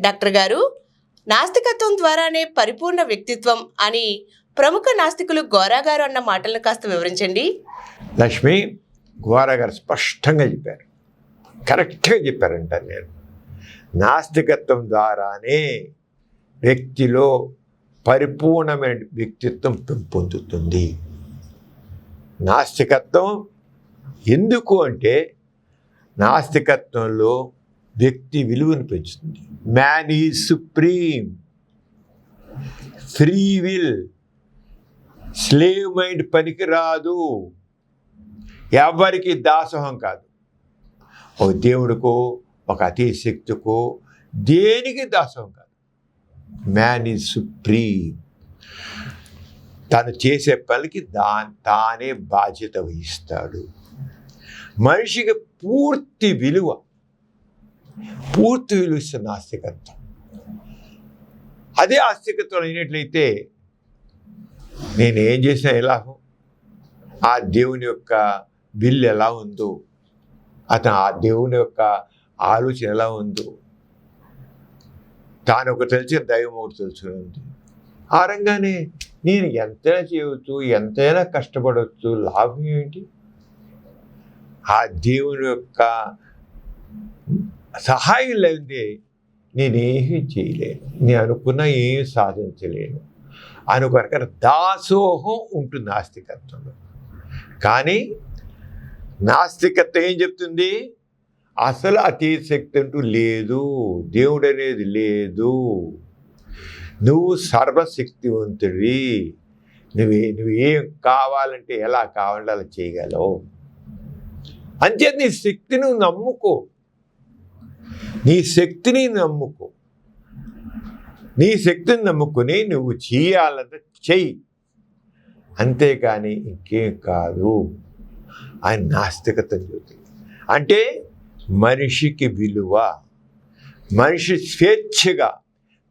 Doctor గారు, నాస్తికత్వం ద్వారానే పరిపూర్ణ వ్యక్తిత్వం అని ప్రముఖ నాస్తికులు గోరా గారు అన్న మాటలను కాస్త వివరించండి. లక్ష్మి, గోరా గారు స్పష్టంగా చెప్పారు, కరెక్ట్గా చెప్పారంటారు. నేను నాస్తికత్వం ద్వారానే వ్యక్తిలో పరిపూర్ణమైన వ్యక్తిత్వం పెంపొందుతుంది. నాస్తికత్వం ఎందుకు అంటే నాస్తికత్వంలో వ్యక్తి విలువను పెంచుతుంది. Man is supreme, free will, slave mind పనికిరాదు, ఎవరికి దాసోహం కాదు. ఒక దేవుడికో ఒక అతి శక్తికో దేనికి దాసోహం కాదు. Man is supreme. తను చేసే పనికి తానే బాధ్యత వహిస్తాడు. మనిషికి పూర్తి విలువ ఇస్తున్న ఆస్తికత్వం. అదే ఆస్తికత్వం అయినట్లయితే నేనేం చేసినా ఎలా, ఆ దేవుని యొక్క విల్ ఎలా ఉందో, అతను ఆ దేవుని యొక్క ఆలోచన ఎలా ఉందో, తాను ఒక తెలిసిన దైవం ఒకటి తెలుసుకుంది. ఆ రంగానే నేను ఎంతైనా చేయవచ్చు, ఎంతైనా కష్టపడవచ్చు, లాభం ఏంటి? ఆ దేవుని యొక్క సహాయం లేదే నేనేమీ చేయలేను, నేను అనుకున్నా ఏం సాధించలేను అనుకొరక దాసోహం ఉంటుంది నాస్తికత్వంలో. కానీ నాస్తికత్వం ఏం చెప్తుంది? అసలు అతీత శక్తి అంటూ లేదు, దేవుడు అనేది లేదు, నువ్వు సర్వశక్తివంతుడివి, నువ్వేం కావాలంటే ఎలా కావాలంటే అలా చేయగలవు. అంతే, నీ శక్తి నువ్వు నమ్ముకో, నీ శక్తిని నమ్ముకో, నీ శక్తిని నమ్ముకుని నువ్వు చేయాలంటే చెయ్యి, అంతేకాని ఇంకేం కాదు అని నాస్తికత్వం చెబుతుంది. అంటే మనిషికి విలువ, మనిషి స్వేచ్ఛగా,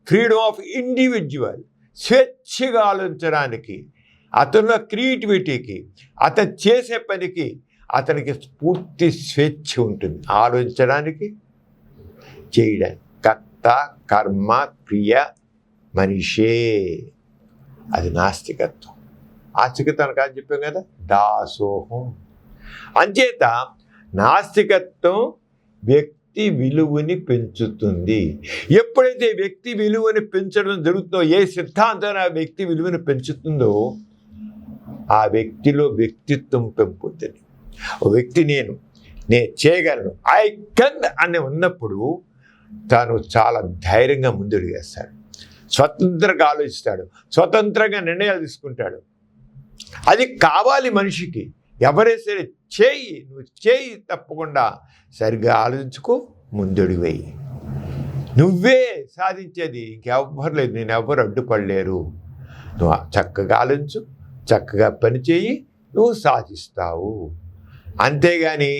ఫ్రీడమ్ ఆఫ్ ఇండివిజువల్, స్వేచ్ఛగా ఆలోచించడానికి, అతనిలో క్రియేటివిటీకి, అతను చేసే పనికి అతనికి పూర్తి స్వేచ్ఛ ఉంటుంది. ఆలోచించడానికి, చేయడానికి. కర్త కర్మ క్రియ మనిషే. అది నాస్తికత్వం. ఆస్తికత్వం కాదు చెప్పాం కదా, దాసోహం. అంచేత నాస్తికత్వం వ్యక్తి విలువని పెంచుతుంది. ఎప్పుడైతే వ్యక్తి విలువని పెంచడం జరుగుతుందో, ఏ సిద్ధాంతం ఆ వ్యక్తి విలువని పెంచుతుందో ఆ వ్యక్తిలో వ్యక్తిత్వం పెంపుతుంది. ఓ వ్యక్తి నేను చేయగలను, ఐ కెన్ అని ఉన్నప్పుడు తాను చాలా ధైర్యంగా ముందుకు వేస్తాడు, స్వతంత్రంగా ఆలోచిస్తాడు, స్వతంత్రంగా నిర్ణయాలు తీసుకుంటాడు. అది కావాలి మనిషికి. ఎవరైనా సరే నువ్వు చేయి, తప్పకుండా సరిగ్గా ఆలోచించుకో, ముందడుగు వేయి, నువ్వే సాధించేది, ఇంకెవ్వరు లేదు, నేను ఎవ్వరు అడ్డుపడలేరు. నువ్వు చక్కగా ఆలోచించు, చక్కగా పనిచేయి, నువ్వు సాధిస్తావు. అంతేగాని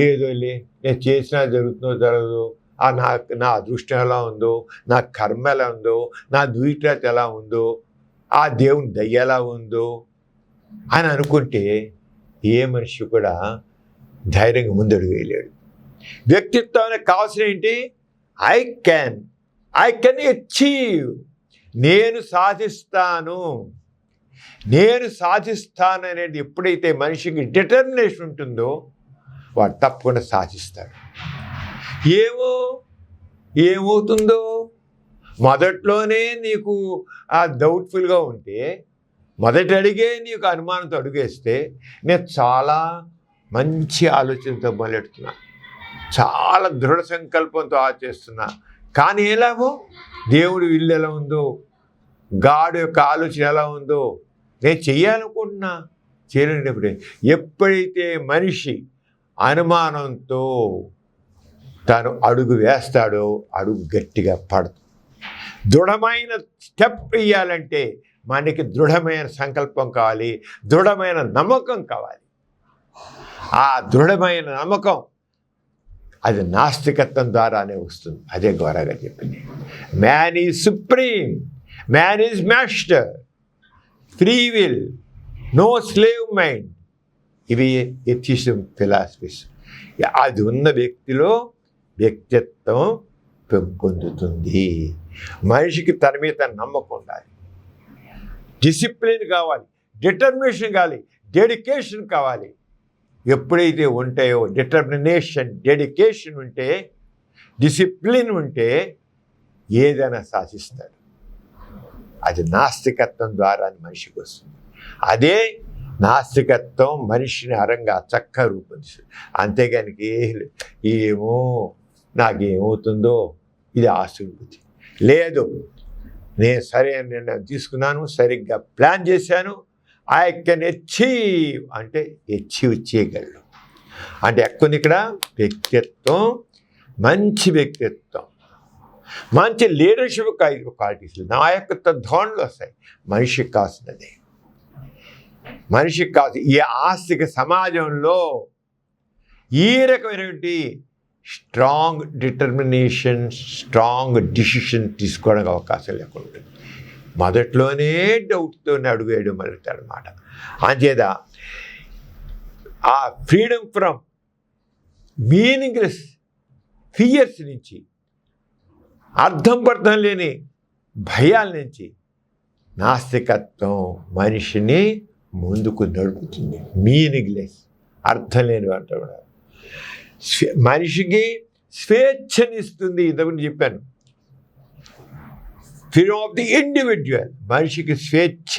ఏదోలే నేను చేసినా జరుగుతుందో జరగదు, నా అదృష్టం ఎలా ఉందో, నా కర్మ ఎలా ఉందో, నా దురిత ఎలా ఉందో, ఆ దేవుని దయ్య ఎలా ఉందో అని అనుకుంటే ఏ మనిషి కూడా ధైర్యంగా ముందడుగు వేయలేడు. వ్యక్తిత్వానికి కావాల్సిన ఏంటి? ఐ కెన్ అచీవ్, నేను సాధిస్తాను అనేది ఎప్పుడైతే మనిషికి డిటర్మినేషన్ ఉంటుందో వాడు తప్పకుండా సాధిస్తాడు. ఏమవుతుందో మొదట్లోనే నీకు ఆ డౌట్ఫుల్గా ఉంటే, మొదటి అడిగే నీకు అనుమానంతో అడుగేస్తే, నేను చాలా మంచి ఆలోచనతో మొదలెడుతున్నా, చాలా దృఢ సంకల్పంతో ఆలోచిస్తున్నా, కానీ ఎలాగో దేవుడి విల్లు ఎలా ఉందో, గాడు యొక్క ఆలోచన ఎలా ఉందో, నేను చెయ్యాలనుకుంటున్నా, చేయలేనప్పుడే. ఎప్పుడైతే మనిషి అనుమానంతో తాను అడుగు వేస్తాడో అడుగు గట్టిగా పడదు. దృఢమైన స్టెప్ వేయాలంటే మనకి దృఢమైన సంకల్పం కావాలి, దృఢమైన నమ్మకం కావాలి. ఆ దృఢమైన నమ్మకం అది నాస్తికత్వం ద్వారానే వస్తుంది. అదే గోరా గారు చెప్పింది. Man is supreme, man is master, free will, no slave mind. ఇవి ఎథియిజం ఫిలాసఫీస్. అది ఉన్న వ్యక్తిలో వ్యక్తిత్వం పెంపొందుతుంది. మనిషికి తన మీద నమ్మకం ఉండాలి, డిసిప్లిన్ కావాలి, డిటర్మినేషన్ కావాలి, డెడికేషన్ కావాలి. ఎప్పుడైతే ఉంటాయో డిటర్మినేషన్, డెడికేషన్ ఉంటే, డిసిప్లిన్ ఉంటే ఏదైనా సాధిస్తాడు. అది నాస్తికత్వం ద్వారా మనిషికి వస్తుంది. అదే నాస్తికత్వం మనిషిని అరంగా చక్కగా రూపొందిస్తుంది. అంతేగాని ఏమో నాకేమవుతుందో ఇది ఆసక్తి లేదు. నేను సరైన నిర్ణయం తీసుకున్నాను, సరిగ్గా ప్లాన్ చేశాను, ఐ కెన్ అచీవ్ అంటే అచీవ్ చేయగలను. అంటే ఎక్కువ ఇక్కడ వ్యక్తిత్వం, మంచి వ్యక్తిత్వం, మంచి లీడర్షిప్ క్వాలిటీస్, నాయకత్వ ధోరణులు వస్తాయి. మనిషికి కావాల్సినది, మనిషికి కావాల్సిన ఈ ఆస్తిక సమాజంలో ఈ రకమైనటువంటి స్ట్రాంగ్ డిటర్మినేషన్, స్ట్రాంగ్ డిసిషన్ తీసుకోవడానికి అవకాశం లేకుండా ఉంటుంది. మొదట్లోనే డౌట్తో అడుగు వేయడం మొదలెడతాడనమాట. అంచేత ఆ ఫ్రీడమ్ ఫ్రమ్ మీనింగ్లెస్ ఫియర్స్ నుంచి, అర్థం పర్థం లేని భయాల నుంచి నాస్తికత్వం మనిషిని ముందుకు నడుపుతుంది. మీనింగ్లెస్, అర్థం లేని అంటారు. మనిషికి స్వేచ్ఛనిస్తుంది. ఇంతకుముందు చెప్పాను, ఫ్రీడమ్ ఆఫ్ ది ఇండివిజువల్. మనిషికి స్వేచ్ఛ,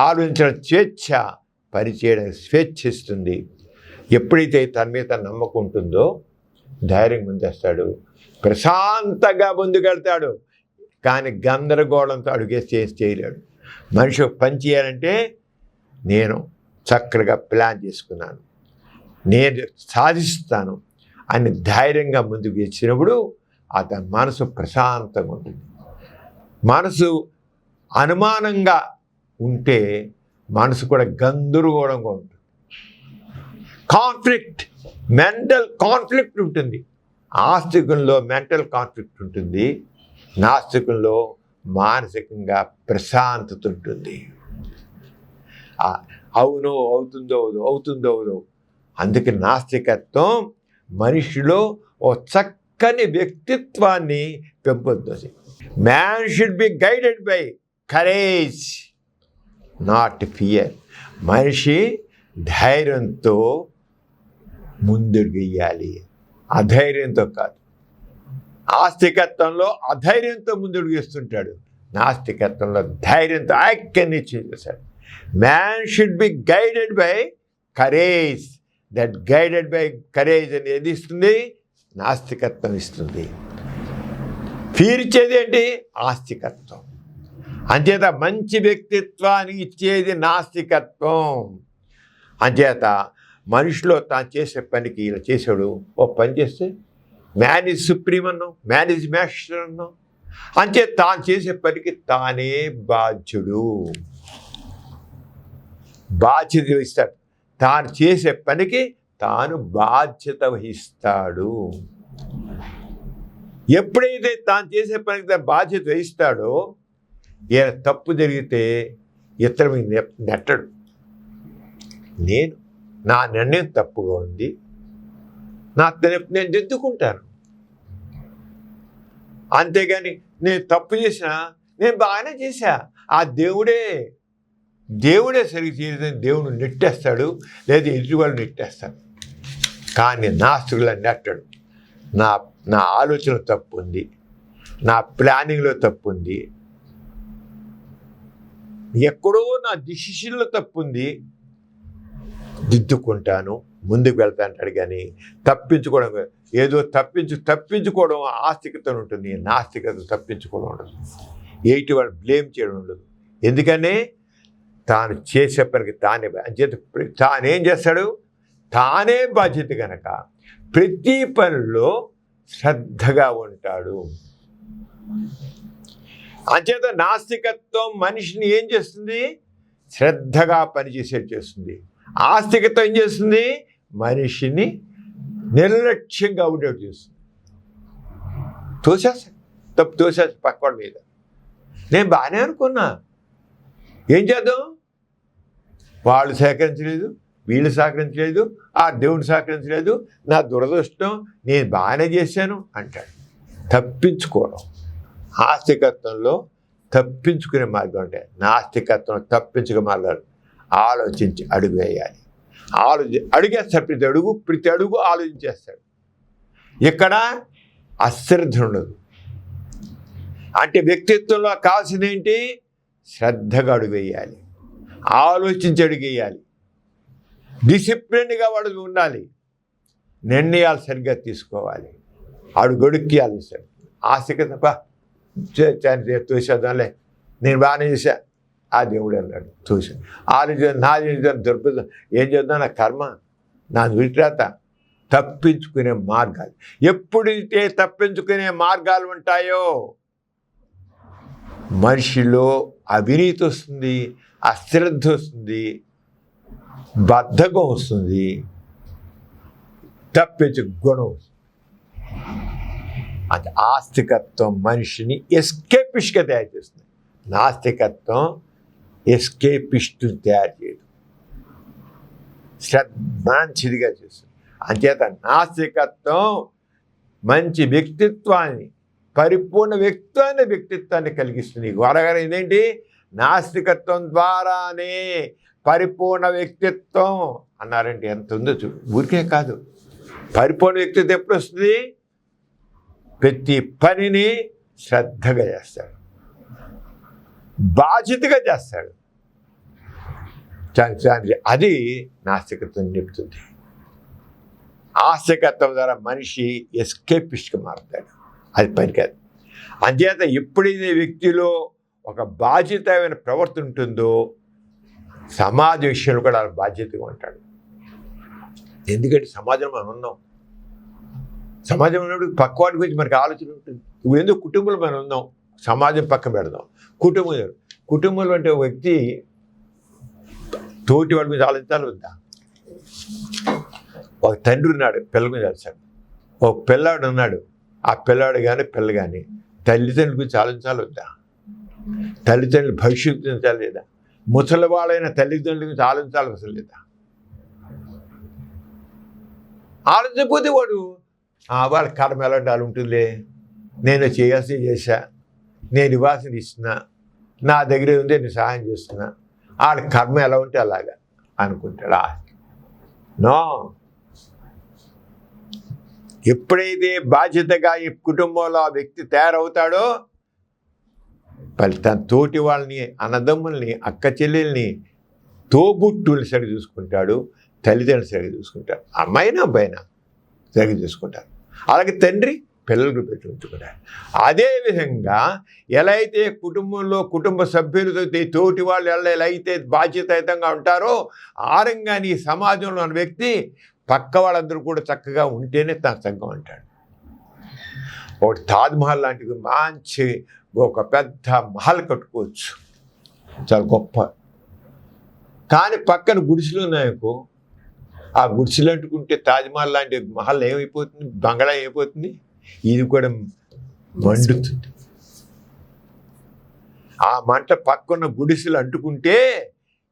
ఆలోచించడం స్వేచ్ఛ, పనిచేయడానికి స్వేచ్ఛ ఇస్తుంది. ఎప్పుడైతే తన మీద నమ్మకం ఉంటుందో ధైర్యం ముందేస్తాడు, ప్రశాంతంగా ముందుకెళ్తాడు. కానీ గందరగోళంతో అడుగే చేయలేడు. మనిషి పని చేయాలంటే నేను చక్కగా ప్లాన్ చేసుకున్నాను, నేను సాధిస్తాను అని ధైర్యంగా ముందుకు వచ్చినప్పుడు అతని మనసు ప్రశాంతంగా ఉంటుంది. మనసు అనుమానంగా ఉంటే మనసు కూడా గందరగోళంగా ఉంటుంది. కాన్ఫ్లిక్ట్, మెంటల్ కాన్ఫ్లిక్ట్ ఉంటుంది. ఆస్తికంలో మెంటల్ కాన్ఫ్లిక్ట్ ఉంటుంది, నాస్తికంలో మానసికంగా ప్రశాంతత ఉంటుంది. అవునో అవుతుందో అవుతుందో అవుదో. అందుకే నాస్తికత్వం మనిషిలో ఓ చక్కని వ్యక్తిత్వాన్ని పెంపొందుతుంది. Man should be guided by courage, not fear. మనిషి ధైర్యంతో ముందుకు వెయ్యాలి, అధైర్యంతో కాదు. ఆస్తికత్వంలో అధైర్యంతో ముందుకు వేస్తుంటాడు, నాస్తికత్వంలో ధైర్యంతో ఐక్యాన్ని చేశాడు. Man should be guided by courage. That guided by courage అని ఏది ఇస్తుంది? నాస్తికత్వం ఇస్తుంది. ఫీర్ ఇచ్చేది ఏంటి? ఆస్తికత్వం. అంచేత మంచి వ్యక్తిత్వాన్ని ఇచ్చేది నాస్తికత్వం. అంచేత మనిషిలో తాను చేసే పనికి ఇలా చేసాడు, ఓ పని చేస్తే మ్యాన్ ఈజ్ సుప్రీం అన్నాం, మ్యాన్ ఈజ్ మాస్టర్ అన్నాం. అంచేత తాను చేసే పనికి తానే బాధ్యుడు, బాధ్యత వహిస్తాడు. తాను చేసే పనికి తాను బాధ్యత వహిస్తాడు. ఎప్పుడైతే తాను చేసే పనికి తాను బాధ్యత వహిస్తాడో, ఏ తప్పు జరిగితే ఇతర మీద నెట్టడు. నా నిర్ణయం తప్పుగా ఉంది, నేను దిద్దుకుంటాను. అంతేగాని నేను తప్పు చేసినా నేను బాగానే చేశా, ఆ దేవుడే సరిగ్గా చేయలేదని దేవుడు నెట్టేస్తాడు, లేదా ఎదుటివాళ్ళు నెట్టేస్తాడు. కానీ నాస్తికుల నెట్టడు. నా ఆలోచన తప్పు ఉంది, నా ప్లానింగ్లో తప్పు ఉంది, ఎక్కడో నా డిసిషన్లో తప్పు ఉంది, దిద్దుకుంటాను, ముందుకు వెళ్తాంటాడు. కానీ తప్పించుకోవడం, ఏదో తప్పించుకోవడం ఆస్తికత ఉంటుంది, నాస్తికత తప్పించుకోవడం ఉండదు, ఎయిటి వాళ్ళు బ్లేమ్ చేయడం ఉండదు. ఎందుకని తాను చేసే పనికి తానే అంచేత తానేం చేస్తాడు, తానే బాధ్యత కనుక ప్రతి పనిలో శ్రద్ధగా ఉంటాడు. అంచేత నాస్తికత్వం మనిషిని ఏం చేస్తుంది? శ్రద్ధగా పనిచేసేది చేస్తుంది. ఆస్తికత్వం ఏం చేస్తుంది? మనిషిని నిర్లక్ష్యంగా ఉండేట్టు చేస్తుంది. తప్పు తోసేస్తా పక్కవాడి మీద. నేను బాగానే అనుకున్నా, ఏం చేద్దాం, వాళ్ళు సహకరించలేదు, వీళ్ళు సహకరించలేదు, ఆ దేవుడు సహకరించలేదు, నా దురదృష్టం, నేను బాగానే చేశాను అంటాడు. తప్పించుకోవడం. ఆస్తికత్వంలో తప్పించుకునే మార్గం ఉంటాయి. నాస్తికత్వం తప్పించుకునే మార్గాలు. ఆలోచించి అడుగు వేయాలి. అడుగేస్తాడు, ప్రతి అడుగు ఆలోచించేస్తాడు. ఇక్కడ అశ్రద్ధ ఉండదు. అంటే వ్యక్తిత్వంలో కావాల్సింది ఏంటి? శ్రద్ధగా అడుగు వేయాలి, ఆలోచించి అడుగు వేయాలి, డిసిప్లిన్గా వాడు ఉండాలి, నిర్ణయాలు సరిగ్గా తీసుకోవాలి, అడుగడుక్కియాలి. సార్ ఆస్తిక తప్ప తోసేద్దాంలే, నేను బాగానే చేశా, ఆ దేవుడు అన్నాడు చూశాను. నాది దొరుకుతుంది, ఏం చేద్దాం, నా కర్మ, నా విట్రాత. తప్పించుకునే మార్గాలు. ఎప్పుడైతే తప్పించుకునే మార్గాలు ఉంటాయో మనిషిలో అవినీతి వస్తుంది, అశ్రద్ధ వస్తుంది, బద్ధకం వస్తుంది, తప్పించే గుణం వస్తుంది. అది ఆస్తికత్వం మనిషిని ఎస్కేపిస్ట్గా తయారు చేస్తుంది. నాస్తికత్వం ఎస్కేపిస్ట్ తయారు చేయదు, మంచిదిగా చేస్తుంది. అంచేత నాస్తికత్వం మంచి వ్యక్తిత్వాన్ని, పరిపూర్ణ వ్యక్తిత్వాన్ని కలిగిస్తుంది. గొరగారు ఇదేంటి? నాస్తికత్వం ద్వారానే పరిపూర్ణ వ్యక్తిత్వం అన్నారంటే ఎంత ఉందో చూడు. ఊరికే కాదు, పరిపూర్ణ వ్యక్తిత్వం ఎప్పుడు వస్తుంది? ప్రతి పనిని శ్రద్ధగా చేస్తాడు, బాధ్యతగా చేస్తాడు. అది నాస్తికత్వం చెప్తుంది. ఆస్తికత్వం ద్వారా మనిషి ఎస్కేపిస్ట్గా మారుతాడు. అది పనికాదు. అంచేత ఎప్పుడైతే వ్యక్తిలో ఒక బాధ్యతమైన ప్రవర్తన ఉంటుందో సమాజ విషయంలో కూడా బాధ్యతగా ఉంటాడు. ఎందుకంటే సమాజంలో మనం ఉన్నాం. సమాజం ఉన్నప్పుడు పక్కవాడి గురించి మనకి ఆలోచన ఉంటుంది. ఇప్పుడు ఎందుకు కుటుంబంలో మనం ఉన్నాం, సమాజం పక్కన పెడదాం. కుటుంబంలో అంటే ఒక వ్యక్తి తోటి వాడి మీద ఆలోచించాలి వద్దా? ఒక తండ్రి ఉన్నాడు, పిల్లల మీద ఆలోచించాడు. ఒక పిల్లాడు ఉన్నాడు, ఆ పిల్లాడు కానీ పిల్ల కానీ తల్లిదండ్రుల గురించి ఆలోచించాలి వద్దా? తల్లిదండ్రుల భవిష్యత్తు గురించాలి లేదా? ముసలి వాళ్ళైన తల్లిదండ్రుల గురించి ఆలోచించాలి అసలు లేదా? ఆలోచించకపోతే వాడు వాళ్ళ కర్మ ఎలాంటి వాళ్ళు ఉంటుందిలే, నేను చేయాల్సింది చేశా, నేను ఇవ్వాల్సింది ఇస్తున్నా, నా దగ్గర ఉంది నేను సహాయం చేస్తున్నా, వాళ్ళ కర్మ ఎలా ఉంటే అలాగా అనుకుంటాడు. నో, ఎప్పుడైతే బాధ్యతగా ఈ కుటుంబంలో ఆ వ్యక్తి తయారవుతాడో తన తోటి వాళ్ళని, అన్నదమ్ముల్ని, అక్క చెల్లెల్ని, తోబుట్టుల్ని సరిగ్గా చూసుకుంటాడు, తల్లిదండ్రులు సరిగ్గా చూసుకుంటాడు, అమ్మాయినా అబ్బాయినా సరిగ్గా చూసుకుంటారు. అలాగే తండ్రి పిల్లలకు పెట్టి ఉంచుకుంటారు. అదేవిధంగా ఎలా అయితే కుటుంబంలో కుటుంబ సభ్యులతో తోటి వాళ్ళు ఎలా అయితే బాధ్యతాయుతంగా ఉంటారో ఆ రంగాన్ని సమాజంలో ఉన్న వ్యక్తి పక్క వాళ్ళందరూ కూడా చక్కగా ఉంటేనే తన సంఘం అంటాడు. ఒకటి తాజ్మహల్ లాంటివి మంచి ఒక పెద్ద మహల్ కట్టుకోవచ్చు, చాలా గొప్ప. కానీ పక్కన గుడిసెలు ఉన్నాయనుకో, ఆ గుడిసెలు అంటుకుంటే తాజ్మహల్ లాంటి మహల్ ఏమైపోతుంది, బంగళా అయిపోతుంది, ఇది కూడా మండుతుంది. ఆ మంట పక్కన గుడిసెలు అంటుకుంటే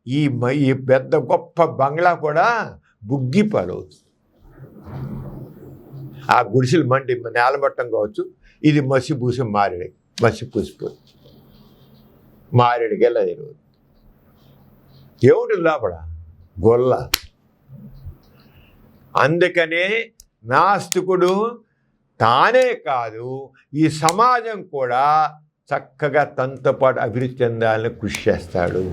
ఈ పెద్ద గొప్ప బంగ్లా కూడా బుగ్గి పాలవుతుంది. ఆ గుడిసెలు మండి నేలమట్టం కావచ్చు, ఇది మసి పూసి మారేడు, మసి పూసిపోతుంది, మారేడుకి ఎలా జరుగుతుంది. ఏమిటి లోపల గొల్ల. అందుకనే నాస్తికుడు తానే కాదు, ఈ సమాజం కూడా చక్కగా తనతో పాటు అభివృద్ధి చెందాలని కృషి చేస్తాడు.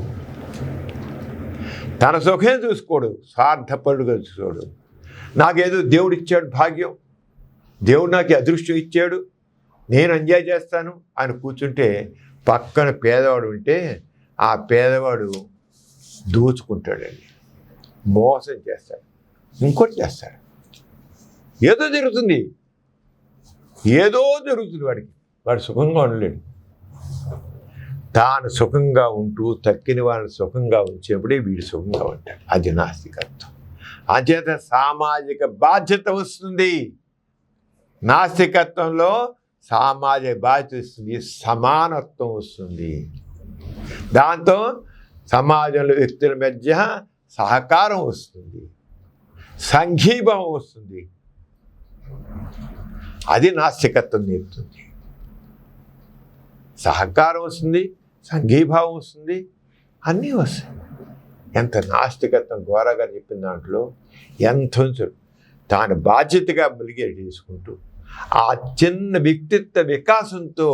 తన సుఖం చూసుకోడు, స్వార్థపరుడుగా చూసుకోడు. నాకేదో దేవుడు ఇచ్చాడు భాగ్యం, దేవుడు నాకు అదృష్టం ఇచ్చాడు, నేను ఎంజాయ్ చేస్తాను అని కూర్చుంటే పక్కన పేదవాడు ఉంటే ఆ పేదవాడు దోచుకుంటాడండి, మోసం చేస్తాడు, ఇంకోటి చేస్తాడు. ఏదో జరుగుతుంది వాడు సుఖంగా ఉండలేడు. తాను సుఖంగా ఉంటూ తక్కిన వాళ్ళని సుఖంగా ఉంచేప్పుడే వీడు సుఖంగా ఉంటాడు. అది నాస్తికత్వం. అంచేత సామాజిక బాధ్యత వస్తుంది. నాస్తికత్వంలో సామాజిక బాధ్యత వస్తుంది, సమానత్వం వస్తుంది. దాంతో సమాజంలో వ్యక్తుల మధ్య సహకారం వస్తుంది, సంఘీభావం వస్తుంది. అది నాస్తికత్వం నేర్పుతుంది. సహకారం వస్తుంది, సంఘీభావం వస్తుంది, అన్నీ వస్తాయి. ఎంత నాస్తికత్వం ఘోరగా చెప్పిన దాంట్లో ఎంత ఉంచడు తాను బాధ్యతగా మెలిగే చేసుకుంటూ ఆ చిన్న వ్యక్తిత్వ వికాసంతో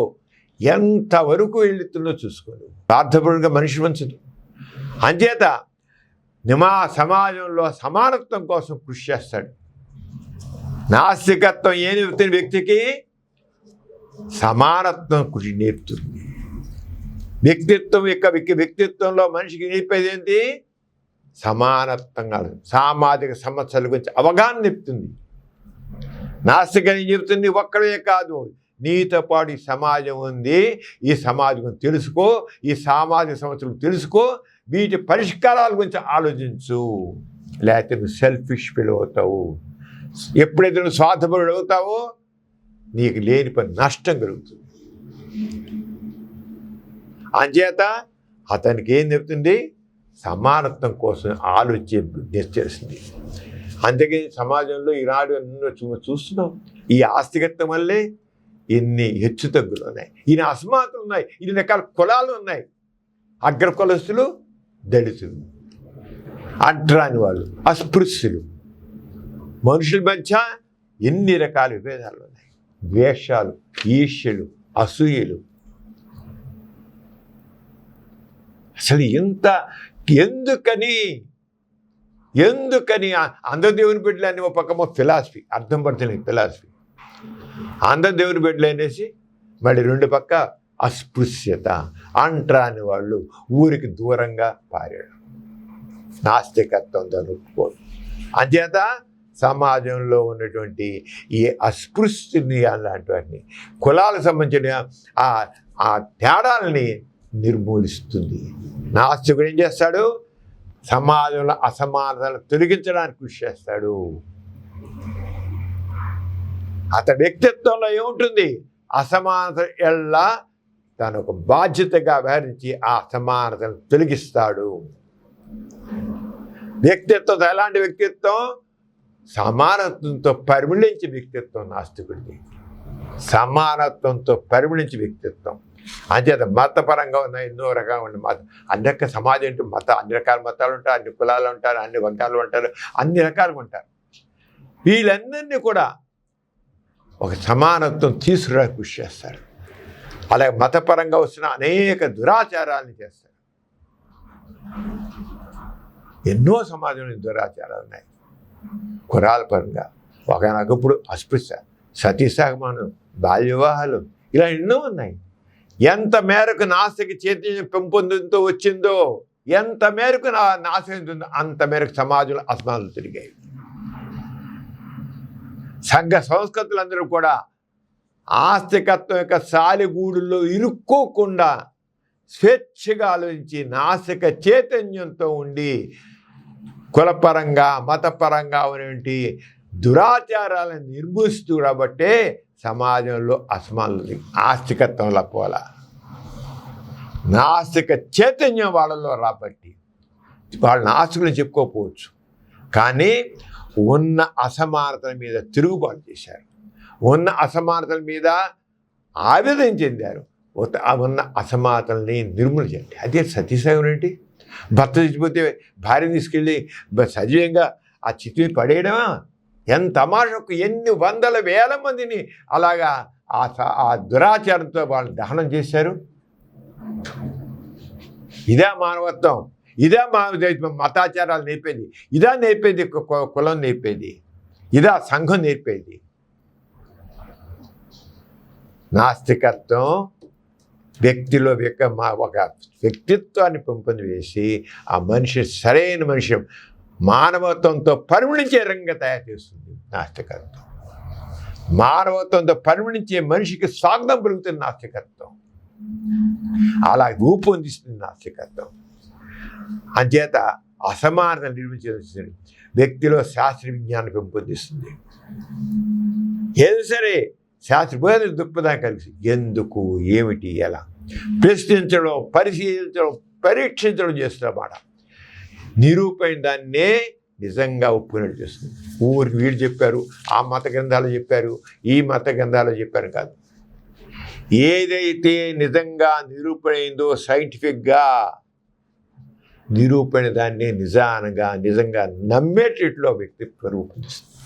ఎంతవరకు వెళుతుందో చూసుకోడు. స్వార్థపరుడుగా మనిషి మంచదు. అంచేత సమాజంలో సమానత్వం కోసం కృషి చేస్తాడు. నాస్తికత్వం ఏం నేర్పుతున్న వ్యక్తికి సమానత్వం కృషి నేర్పుతుంది. వ్యక్తిత్వంలో మనిషికి నేర్పేది ఏంటి? సమానత్వంగా సామాజిక సమస్యల గురించి అవగాహన నేర్పుతుంది. నాస్తికం ఏం చెప్తుంది? ఒక్కడే కాదు, నీతో పాటు ఈ సమాజం ఉంది, ఈ సమాజం తెలుసుకో, ఈ సామాజిక సమస్యలు తెలుసుకో, వీటి పరిష్కారాల గురించి ఆలోచించు. లేకపోతే నువ్వు సెల్ఫిష్ ఫీల్ అవుతావు. ఎప్పుడైతే నువ్వు స్వార్థపరుడు అవుతావో నీకు లేని పని నష్టం కలుగుతుంది. అంచేత అతనికి ఏం చెప్తుంది? సమానత్వం కోసం ఆలోచించే నిశ్చయిస్తుంది. అందుకే సమాజంలో ఈనాడు ఎన్నో చూస్తున్నాం. ఈ ఆస్తికత్వం వల్లే ఎన్ని హెచ్చు తగ్గులు ఉన్నాయి, ఇన్ని అసమానతలు ఉన్నాయి, ఇన్ని రకాల కులాలు ఉన్నాయి. అగ్ర కులస్తులు, దళితులు, అంటరాని వాళ్ళు, అస్పృశ్యులు, మనుషుల మధ్య ఎన్ని రకాల విభేదాలు ఉన్నాయి. ద్వేషాలు, ఈర్ష్యలు, అసూయలు. అసలు ఎందుకని అందరు దేవుని బిడ్డలని ఒక పక్కమో ఫిలాసఫీ అర్థం పడుతుంది. ఫిలాసఫీ అందరు దేవుని బిడ్డలు అనేసి మళ్ళీ రెండు పక్క అస్పృశ్యత, అంటరాని వాళ్ళు ఊరికి దూరంగా పారాడు. నాస్తికత్వం జరుపుకోదు. అంచేత సమాజంలో ఉన్నటువంటి ఈ అస్పృశ్యని అలాంటి వాటిని, కులాలకు సంబంధించిన ఆ తేడాలని నిర్మూలిస్తుంది. నాస్తికుడు ఏం చేస్తాడు? సమాజంలో అసమానతలను తొలగించడానికి కృషి చేస్తాడు. అతని వ్యక్తిత్వంలో ఏముంటుంది? అసమానత ఎల్లా తను ఒక బాధ్యతగా వ్యవహరించి ఆ అసమానతను తొలగిస్తాడు. వ్యక్తిత్వం ఎలాంటి వ్యక్తిత్వం? సమానత్వంతో పరిమళించే వ్యక్తిత్వం నాస్తికుడిది. సమానత్వంతో పరిమళించే వ్యక్తిత్వం. అంచేత మతపరంగా ఉన్న ఎన్నో రకాలు ఉన్న అన్ని రకాల సమాజం అంటే అన్ని రకాల మతాలు ఉంటారు, అన్ని కులాలు ఉంటారు, అన్ని వర్గాలు ఉంటారు, అన్ని రకాలుగా ఉంటారు. వీళ్ళందరినీ కూడా ఒక సమానత్వం తీసుకురావడానికి కృషి చేస్తారు. అలాగే మతపరంగా వస్తున్న అనేక దురాచారాలను చేస్తారు. ఎన్నో సమాజంలో దురాచారాలు ఉన్నాయి. కులాల పరంగా ఒకనొకప్పుడు అస్పృశ్య, సతీసాగమనం, బాల్య వివాహాలు, ఇలా ఎన్నో ఉన్నాయి. ఎంత మేరకు నాస్తిక చైతన్యం పెంపొందుతో వచ్చిందో, ఎంత మేరకు నాశనం అంత మేరకు సమాజంలో అసమానతలు తిరిగాయి. సంఘ సంస్కృతులందరూ కూడా ఆస్తికత్వం యొక్క సాలిగూడుల్లో ఇరుక్కోకుండా స్వేచ్ఛగా ఆలోచించి నాస్తిక చైతన్యంతో ఉండి కులపరంగా మతపరంగా ఉన్నటువంటి దురాచారాలను నిర్మూలిస్తూ కాబట్టే సమాజంలో అసమానతలు ఆస్తికత్వంలో పోలా, నాస్తిక చైతన్యం వాళ్ళలో రాబట్టి వాళ్ళు నాస్తికులు చెప్పుకోకపోవచ్చు, కానీ ఉన్న అసమానతల మీద తిరుగుబాటు చేశారు, ఉన్న అసమానతల మీద ఆవేదన చెందారు, ఉన్న అసమానతల్ని నిర్మూలన చేయండి. అదే సతీసాగం ఏంటి? భర్త చచ్చిపోతే భార్యను తీసుకెళ్ళి సజీవంగా ఆ చిత్తుని పడేయడమా? ఎంత తమాషకు ఎన్ని వందల వేల మందిని అలాగా ఆ దురాచారంతో వాళ్ళు దహనం చేశారు. ఇదే మానవత్వం, ఇదే మతాచారాలు నేర్పేది, ఇదా నేర్పేది కులం నేర్పేది, ఇదా సంఘం నేర్పేది. నాస్తికత్వం వ్యక్తిలో ఒక వ్యక్తిత్వాన్ని పెంపొందివేసి ఆ మనిషి సరైన మనిషి మానవత్వంతో పరిమళించే రంగంగా తయారు చేస్తుంది నాస్తికత్వం. మానవత్వంతో పరిమళించే మనిషికి స్వాగతం పెరుగుతుంది నాస్తికత్వం, అలా రూపొందిస్తుంది నాస్తికత్వం. అంచేత అసమానత నిర్మించాల్సింది వ్యక్తిలో శాస్త్ర విజ్ఞానం పెంపొందిస్తుంది. ఏది సరే శాస్త్రబోధన దృక్పథాన్ని కలిసి ఎందుకు, ఏమిటి, ఎలా ప్రశ్నించడం, పరిశీలించడం, పరీక్షించడం చేస్తున్నమాట. నిరూపణ దాన్నే నిజంగా ఒప్పుకున్నట్టు చేస్తుంది. ఊరికి వీళ్ళు చెప్పారు, ఆ మత గ్రంథాలు చెప్పారు, ఈ మత గ్రంథాలు చెప్పారు కాదు. ఏదైతే నిజంగా నిరూపణ అయిందో సైంటిఫిక్గా నిరూపణ దాన్ని నిజంగా నమ్మేటట్లో వ్యక్తిత్వం రూపొందిస్తుంది.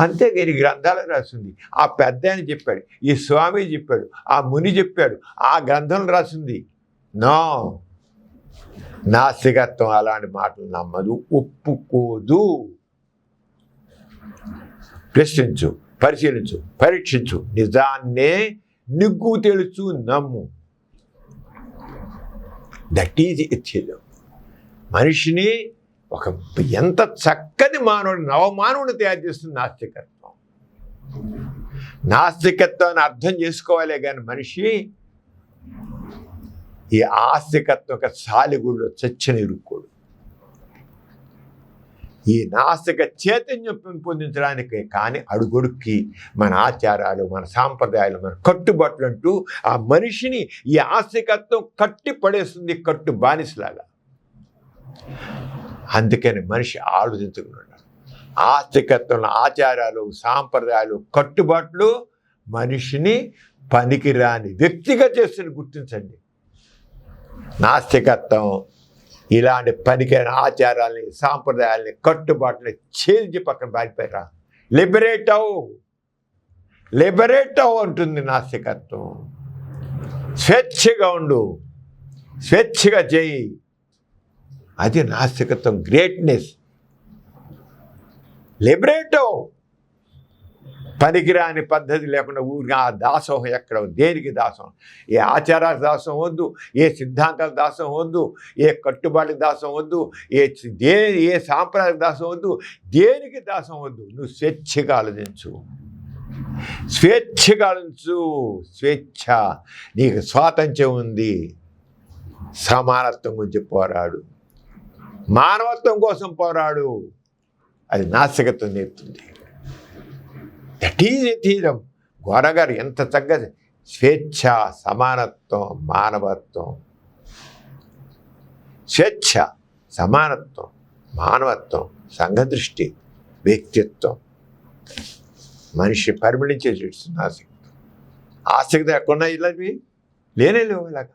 అంతేగాని గ్రంథాలు రాసింది ఆ పెద్ద ఆయన చెప్పాడు, ఈ స్వామి చెప్పాడు, ఆ ముని చెప్పాడు, ఆ గ్రంథం రాసింది. నో, నాస్తికత్వం అలాంటి మాటలు నమ్మదు, ఒప్పుకోదు. ప్రశ్నించు, పరిశీలించు, పరీక్షించు, నిజాన్నే నిగ్గు తెలుసు నమ్ము. That is atheism. మనిషిని ఒక ఎంత చక్కని మానవుడు, నవమానవుని తయారు చేస్తుంది నాస్తికత్వం. నాస్తికత్వాన్ని అర్థం చేసుకోవాలే కానీ మనిషి ఈ ఆస్తికత్వం ఒక సాలిగుడిలో చచ్చిన ఇరుక్కోడు. ఈ నాస్తిక చైతన్యం పెంపొందించడానికి కానీ అడుగొడుక్కి మన ఆచారాలు, మన సాంప్రదాయాలు, మన కట్టుబాట్లు అంటూ ఆ మనిషిని ఈ ఆస్తికత్వం కట్టి పడేస్తుంది, కట్టు బానిసలాగా. అందుకని మనిషి ఆలోచించుకున్నాడు. ఆస్తికత్వంలో ఆచారాలు, సాంప్రదాయాలు, కట్టుబాట్లు మనిషిని పనికిరాని వ్యక్తిగా చేస్తుంది. గుర్తించండి, నాస్తికత్వం ఇలాంటి పనికిరాని ఆచారాలని, సాంప్రదాయాలని, కట్టుబాట్లని చేసి పక్కన పారిపోయారా. లిబరేట్ అవు అంటుంది నాస్తికత్వం. స్వేచ్ఛగా ఉండు, స్వేచ్ఛగా చేయి. అది నాస్తికత్వం గ్రేట్నెస్. లిబరేట్ అవు. పనికిరాని పద్ధతి లేకుండా ఊరికి ఆ దాసోహం ఎక్కడ, దేనికి దాసం? ఏ ఆచారాల దాసం వద్దు, ఏ సిద్ధాంతాల దాసం వద్దు, ఏ కట్టుబాటు దాసం వద్దు, ఏ సాంప్రదాయ దాసం వద్దు, దేనికి దాసం వద్దు. నువ్వు స్వేచ్ఛగా ఆలోచించు, స్వేచ్ఛగా ఆలోచించు. స్వేచ్ఛ, నీకు స్వాతంత్ర్యం ఉంది. సమానత్వం గురించి పోరాడు, మానవత్వం కోసం పోరాడు. అది నాస్తికత్వం నేర్పుతుంది. That is atheism. గోరగారు ఎంత చక్కగా స్వేచ్ఛ, సమానత్వం, మానవత్వం. స్వేచ్ఛ, సమానత్వం, మానవత్వం, సంఘదృష్టి, వ్యక్తిత్వం మనిషి పరిమళించే చూస్తుంది ఆసక్తి. ఆసక్తి ఎక్కడున్నా ఇలాంటివి లేనే లేవు. ఇలాగా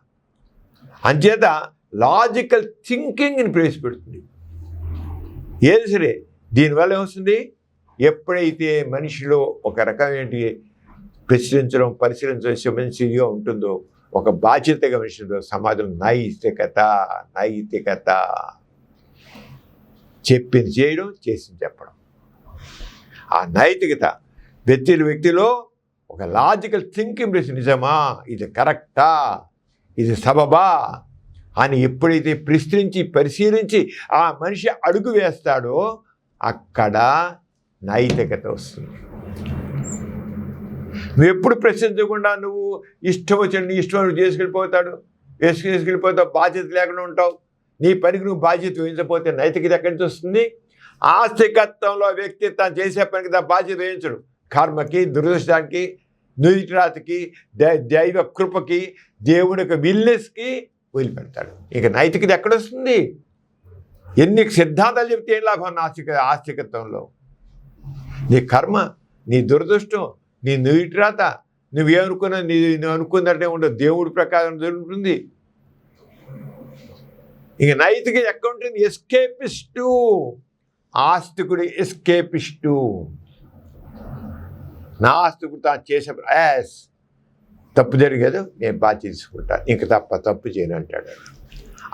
అంచేత లాజికల్ థింకింగ్ని ప్రవేశపెడుతుంది. ఏది సరే దీనివల్ల ఏమొస్తుంది? ఎప్పుడైతే మనిషిలో ఒక రకమైన ప్రశ్నించడం, పరిశీలించడం మంచిగా ఉంటుందో, ఒక బాధ్యతగా మనిషిలో సమాజం నైతికత చెప్పింది చేయడం, చేసింది చెప్పడం. ఆ నైతికత వ్యక్తిలో ఒక లాజికల్ థింకింగ్ ప్రశ్న, నిజమా, ఇది కరెక్టా, ఇది సబబా అని ఎప్పుడైతే ప్రశ్నించి పరిశీలించి ఆ మనిషి అడుగు వేస్తాడో అక్కడ నైతికత వస్తుంది. నువ్వు ఎప్పుడు ప్రశ్నించకుండా నువ్వు ఇష్టం నువ్వు చేసుకెళ్ళిపోతావు, బాధ్యత లేకుండా ఉంటావు. నీ పనికి నువ్వు బాధ్యత వహించకపోతే నైతికత ఎక్కడి నుంచి వస్తుంది? ఆస్తికత్వంలో వ్యక్తి తను చేసే పనికి బాధ్యత వహించడు. కర్మకి, దురదృష్టానికి, నుదిటిరాతకి, దైవ కృపకి, దేవునికి విల్నెస్కి వదిలిపెడతాడు. ఇక నైతికత ఎక్కడొస్తుంది? ఎన్ని సిద్ధాంతాలు చెప్తే ఏం లాభం? ఆస్తికత్వంలో నీ కర్మ, నీ దురదృష్టం, నీ నుదిటిరాత, నువ్వేమనుకున్నా నువ్వు అనుకున్నట్టే ఉండదు, దేవుడి ప్రకారం జరుగుతుంది. ఇక నైతికత ఎక్కడ ఉంటుంది? ఎస్కేపిస్టు. ఆస్తికుడు ఎస్కేపిస్టు. నా ఆస్తికుడు తాను చేసే తప్పు జరిగేదు నేను బాధ్యత తీసుకుంటాను, ఇంక తప్పు చేయను అంటాడు.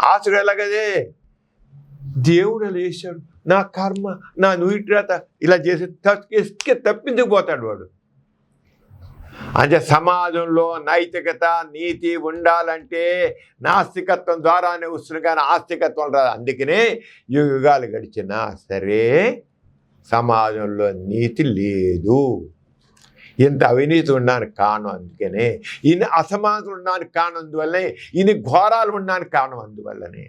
ఆస్తికుడు ఎలాగదే? దేవుడు అలా చేశాడు, నా కర్మ, నా నుదిటిరాత ఇలా చేసి తప్పించుకుపోతాడు వాడు. అంటే సమాజంలో నైతికత, నీతి ఉండాలంటే నాస్తికత్వం ద్వారానే వస్తుంది, కానీ ఆస్తికత్వం రాదు. అందుకనే యుగాలు గడిచినా సరే సమాజంలో నీతి లేదు. ఇంత అవినీతి ఉండడానికి కారణం అందుకనే, ఇన్ని అసమానతలు ఉండడానికి కారణం అందువల్లనే, ఇన్ని ఘోరాలు ఉండడానికి కారణం అందువల్లనే.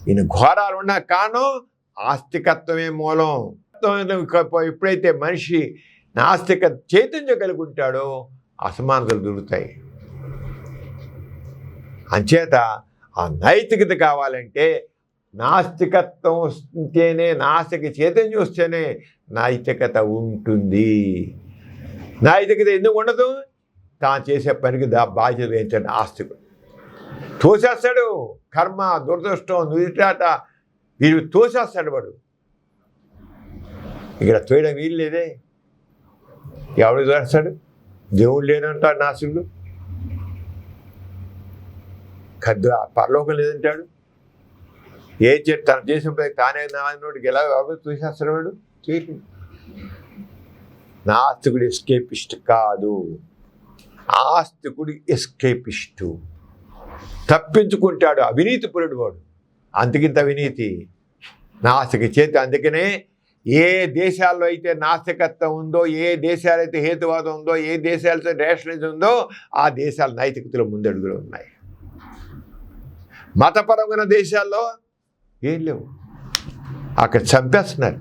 ఈయన ఘోరాలు ఉన్న కారణం ఆస్తికత్వమే మూలం. ఎప్పుడైతే మనిషి నాస్తిక చైతన్యం కలిగి ఉంటాడో అసమానతలు దొరుకుతాయి. అంచేత ఆ నైతికత కావాలంటే నాస్తికత్వం వస్తేనే, నాస్తిక చైతన్యం వస్తేనే నైతికత ఉంటుంది. నైతికత ఎందుకు ఉండదు? తాను చేసే పనికి బాధ్యత వహించండి. ఆస్తికుడు తోసేస్తాడు. కర్మ, దురదృష్టం, నుదిటాట వీరు తోసేస్తాడు. వాడు ఇక్కడ తోయడం వీలు లేదే. ఎవడు తోస్తాడు? దేవుడు లేనంటాడు నాస్తికుడు. పరలోకం లేదంటాడు. ఏం చేసి తను చేసిన పని తానే నాన్నోడికి ఎలా ఎవరు తోసేస్తాడు? వాడు చేయలేదు. నాస్తికుడు ఎస్కేపిస్ట్ కాదు, ఆస్తికుడు ఎస్కేపిస్టు. తప్పించుకుంటాడు. అవినీతిపరుడు వాడు. అంతకింత అవినీతి నాస్తిక చేతి. అందుకనే ఏ దేశాల్లో అయితే నాస్తికత్వం ఉందో, ఏ దేశాలైతే హేతువాదం ఉందో, ఏ దేశాలతో రేషనలిజం ఉందో, ఆ దేశాలు నైతికతలో ముందడుగులు ఉన్నాయి. మతపరమైన దేశాల్లో ఏం లేవు. అక్కడ చంపేస్తున్నారు,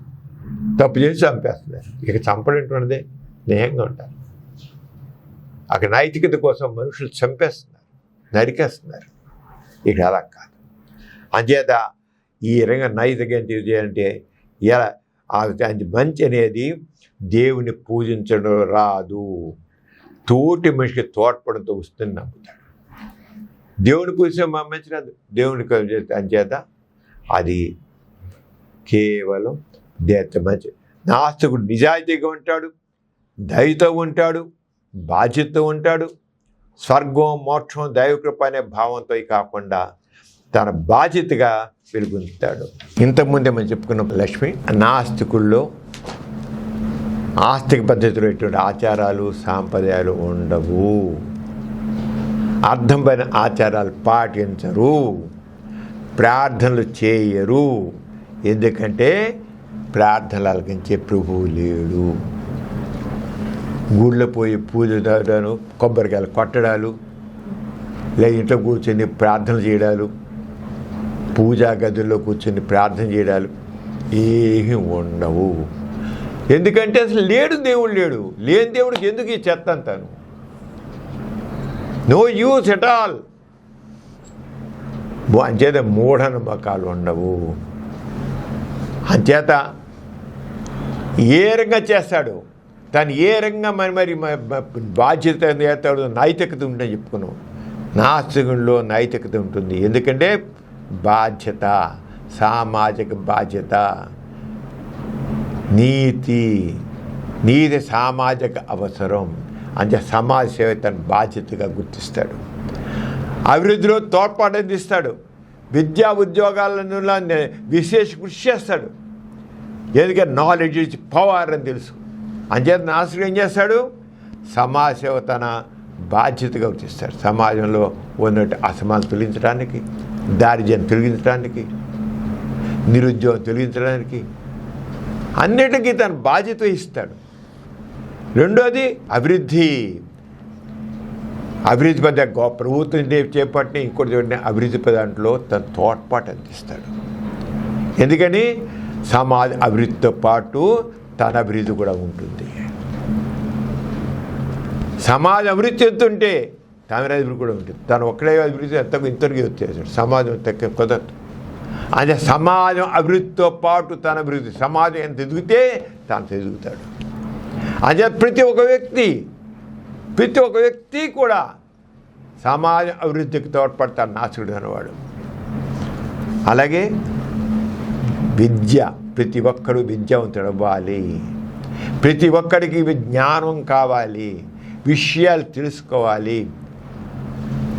తప్పు చేసి చంపేస్తున్నారు. ఇక చంపడంటున్నదే స్నేహంగా ఉంటారు. అక్కడ నైతికత కోసం మనుషులు చంపేస్తున్నారు, నరికేస్తున్నారు. ఇక అలా కాదు. అంచేత ఈ రంగ నైతిక ఏం చేయాలంటే, ఎలా అది మంచి అనేది దేవుని పూజించడం రాదు, తోటి మనిషికి తోడ్పడంతో వస్తుంది నమ్ముతాడు. దేవుని పూజించడం మంచి రాదు, దేవునికి అంచేత అది కేవలం దేత మంచి. నాస్తికుడు నిజాయితీగా ఉంటాడు, దయతో ఉంటాడు, బాధ్యతతో ఉంటాడు. స్వర్గం, మోక్షం, దైవకృప అనే భావంతో కాకుండా తన బాధ్యతగా వెలుగుతాడు. ఇంతకుముందే మనం చెప్పుకున్న లక్ష్మి, నాస్తికుల్లో ఆస్తిక పద్ధతిలో ఎటువంటి ఆచారాలు, సాంప్రదాయాలు ఉండవు. అర్థమైన ఆచారాలు పాటించరు, ప్రార్థనలు చేయరు. ఎందుకంటే ప్రార్థనలు అలగించే ప్రభువు లేడు. గుళ్ళో పోయి పూజ చేయడాలు, కొబ్బరికాయలు కొట్టడాలు, లేదా ఇంట్లో కూర్చొని ప్రార్థనలు చేయడాలు, పూజా గదుల్లో కూర్చొని ప్రార్థన చేయడాలు ఏమీ ఉండవు. ఎందుకంటే అసలు లేడు, దేవుడు లేడు. లేని దేవుడికి ఎందుకు ఈ చెత్త అంతాను? No use at all. అంచేత మూఢనమ్మకాలు ఉండవు. అంచేత ఏ రంగా చేస్తాడు, తను ఏ రంగా మరి బాధ్యత చేస్తాడు, నైతికత ఉంటుందని చెప్పుకున్నాం. నాస్తికుల్లో నైతికత ఉంటుంది. ఎందుకంటే బాధ్యత, సామాజిక బాధ్యత, నీతి సామాజిక అవసరం. అంటే సమాజ సేవ తన బాధ్యతగా గుర్తిస్తాడు. అభివృద్ధిలో తోడ్పాటు అందిస్తాడు. విద్యా ఉద్యోగాలలో విశేష కృషి చేస్తాడు. ఎందుకంటే నాలెడ్జ్ ఇస్ పవర్ అని తెలుసు. అంచేత నాస్తికుడు ఏం చేస్తాడు? సమాజ సేవ తన బాధ్యతగా గుర్తిస్తాడు. సమాజంలో ఉన్నట్టు అసమానం తొలగించడానికి, దారిద్ర్యం తొలగించడానికి, నిరుద్యోగం తొలగించడానికి అన్నిటికీ తన బాధ్యత ఇస్తాడు. రెండోది అభివృద్ధి పద ప్రభుత్వం చేపట్టిన ఇంకోటి అభివృద్ధి దాంట్లో తన తోడ్పాటు అందిస్తాడు. ఎందుకని సమాజ అభివృద్ధితో పాటు తన అభివృద్ధి కూడా ఉంటుంది. సమాజ అభివృద్ధి ఎంతుంటే తన అభివృద్ధి కూడా ఉంటుంది. తను ఒక్కడే అభివృద్ధి ఇంతకు వచ్చేసాడు. సమాజం కుదరదు. అంటే సమాజం అభివృద్ధితో పాటు తన అభివృద్ధి, సమాజం ఎంత ఎదిగితే తాను ఎదుగుతాడు. అంటే ప్రతి ఒక్క వ్యక్తి కూడా సమాజ అభివృద్ధికి తోడ్పడతాడు నాస్తికుడు అనేవాడు. అలాగే విద్య, ప్రతి ఒక్కడు విద్యావంతుడు అవ్వాలి. ప్రతి ఒక్కడికి జ్ఞానం కావాలి, విషయాలు తెలుసుకోవాలి,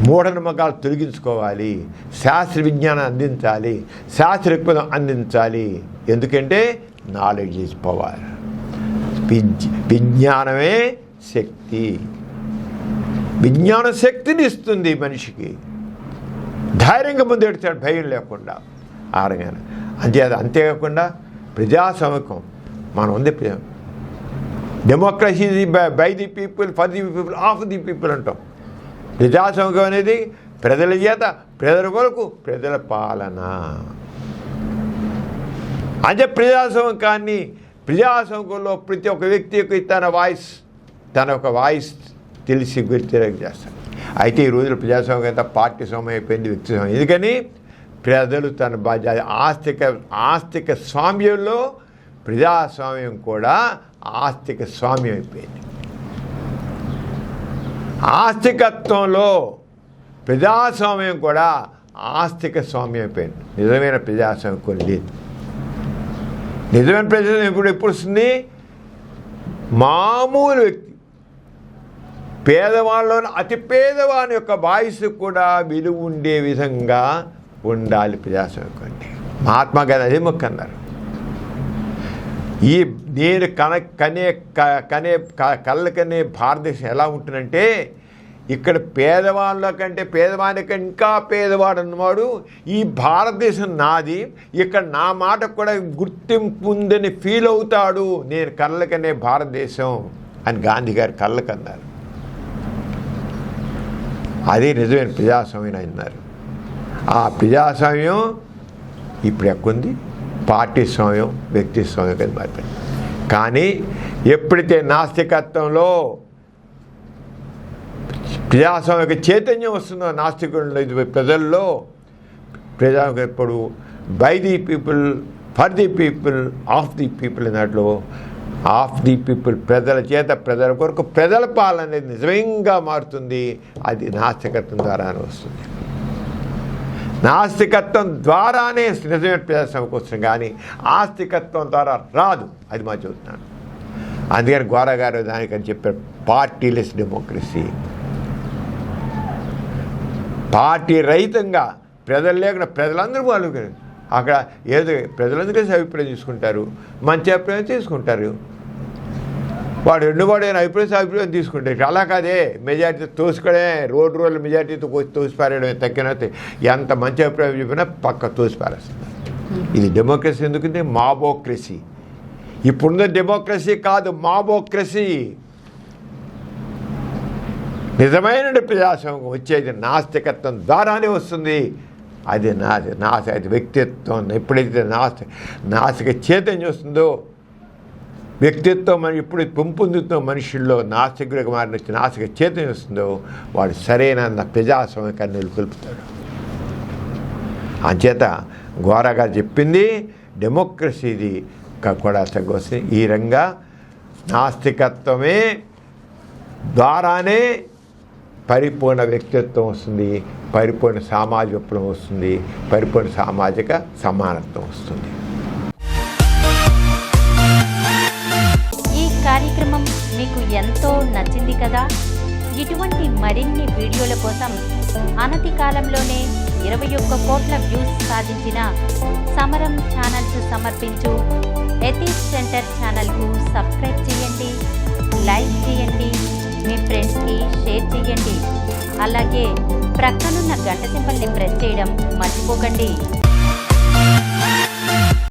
మూఢనమ్మకాలు తొలగించుకోవాలి, శాస్త్ర విజ్ఞానం అందించాలి, శాస్త్రపదం అందించాలి. ఎందుకంటే నాలెడ్జ్ ఈజ్ పవర్. విజ్ఞానమే శక్తి. విజ్ఞాన శక్తిని ఇస్తుంది మనిషికి. ధైర్యంగా ముందెడతాడు, భయం లేకుండా. ఆరంగా అంతేకాకుండా ప్రజాస్వామ్యం మనం ఉంది. Democracy by the people, for the people, of the people అంటాం. ప్రజాస్వామ్యం అనేది ప్రజల చేత, ప్రజల కొరకు, ప్రజల పాలన. అంటే ప్రజాస్వామ్యంలో ప్రతి ఒక్క వ్యక్తికి తన ఒక వాయిస్ తెలిసి గుర్తిరేక చేస్తాడు. అయితే ఈ రోజుల ప్రజాస్వామ్యం అంతా పార్టీ స్వామ్యం అయిపోయింది, వ్యక్తి స్వామ్యం. ఎందుకని ప్రజలు తన ఆస్తిక స్వామ్యంలో ప్రజాస్వామ్యం కూడా ఆస్తిక స్వామ్యం అయిపోయింది. ఆస్తికత్వంలో ప్రజాస్వామ్యం కూడా ఆస్తిక స్వామ్యం అయిపోయింది. నిజమైన ప్రజాస్వామ్యం కొన్ని లేదు. నిజమైన ప్రజాస్వామ్యం ఎప్పుడు వస్తుంది? మామూలు వ్యక్తి, పేదవాళ్ళలో అతి పేదవాని యొక్క వాయిస్ కూడా విలువ ఉండే విధంగా ఉండాలి ప్రజాస్వామ్యం అంటే. మహాత్మా గాంధీ అదే మొక్క అన్నారు. నేను కళ్ళకనే భారతదేశం ఎలా ఉంటుందంటే, ఇక్కడ పేదవాళ్ళ కంటే పేదవానికి ఇంకా పేదవాడు అన్నవాడు ఈ భారతదేశం నాది, ఇక్కడ నా మాట కూడా గుర్తింపు ఉందని ఫీల్ అవుతాడు. నేను కళ్ళకనే భారతదేశం అని గాంధీ గారు కళ్ళకన్నారు. అదే నిజమైన ప్రజాస్వామ్యం అన్నారు. ఆ ప్రజాస్వామ్యం ఇప్పుడు ఎక్కుంది పార్టీ స్వామ్యం, వ్యక్తి స్వామ్యం కదా మారిపోయింది. కానీ ఎప్పుడైతే నాస్తికత్వంలో ప్రజాస్వామ్య చైతన్యం వస్తుందో నాస్తికుల ప్రజల్లో, ఇప్పుడు by the people, for the people, of the people అన్నట్లు ఆఫ్ ది పీపుల్, ప్రజల చేత ప్రజల కొరకు ప్రజల పాలన అనేది నిజంగా మారుతుంది. అది నాస్తికత్వం ద్వారానే వస్తుంది. నాస్తికత్వం ద్వారానే నిజమైన ప్రజాస్వామ్యం వస్తుంది, కానీ ఆస్తికత్వం ద్వారా రాదు. అది మా చెబుతున్నాను. అందుకని గోరా గారు దానికని చెప్పారు పార్టీలెస్ డెమోక్రసీ. పార్టీ రహితంగా ప్రజలు లేకుండా ప్రజలందరూ వాళ్ళు అక్కడ ఏదో ప్రజలందరూ కలిసి అభిప్రాయం తీసుకుంటారు, మంచి అభిప్రాయం తీసుకుంటారు. వాడు రెండువాడైన అభిప్రాయం తీసుకుంటారు. అలా కాదే మెజార్టీ తోసుకోవడమే, రోడ్ల మెజార్టీతో తోసిపారేయడమే. తగ్గినైతే ఎంత మంచి అభిప్రాయం చెప్పినా పక్క తోసిపారేస్తుంది. ఇది డెమోక్రసీ ఎందుకంటే మాబోక్రసీ. ఇప్పుడున్న డెమోక్రసీ కాదు, మాబోక్రసీ. నిజమైన ప్రజాస్వామ్యం వచ్చేది నాస్తికత్వం ద్వారానే వస్తుంది. అది అది వ్యక్తిత్వం. ఎప్పుడైతే నాస్తిక చైతన్యం వస్తుందో, వ్యక్తిత్వం మనం ఇప్పుడు పెంపొందుతున్న మనుషుల్లో నాస్తికుడిగా మారిన నాస్తిక చైతన్యం వస్తుందో, వాడు సరైన ప్రజాస్వామ్యాన్ని నెలకొల్పుతాడు. అంచేత గోరా గారు చెప్పింది డెమోక్రసీది కూడా తగ్గొస్తుంది. ఈ రంగా నాస్తికత్వమే ద్వారానే పరిపూర్ణ వ్యక్తిత్వం వస్తుంది, పరిపూర్ణ సామాజిక విప్లవం వస్తుంది, పరిపూర్ణ సామాజిక సమానత్వం వస్తుంది. ఈ కార్యక్రమం మీకు ఎంతో నచ్చింది కదా. ఇటువంటి మరిన్ని వీడియోల కోసం అనతి కాలంలోనే 21 కోట్ల వ్యూస్ సాధించిన సమరం ఛానల్స్ సమర్పించు ఎథిక్స్ సెంటర్ ఛానల్కు సబ్స్క్రైబ్ చేయండి, లైక్ చేయండి, మీ ఫ్రెండ్స్కి షేర్ చేయండి. అలాగే ప్రక్కనున్న గంట సింబల్ని ప్రెస్ చేయడం మర్చిపోకండి.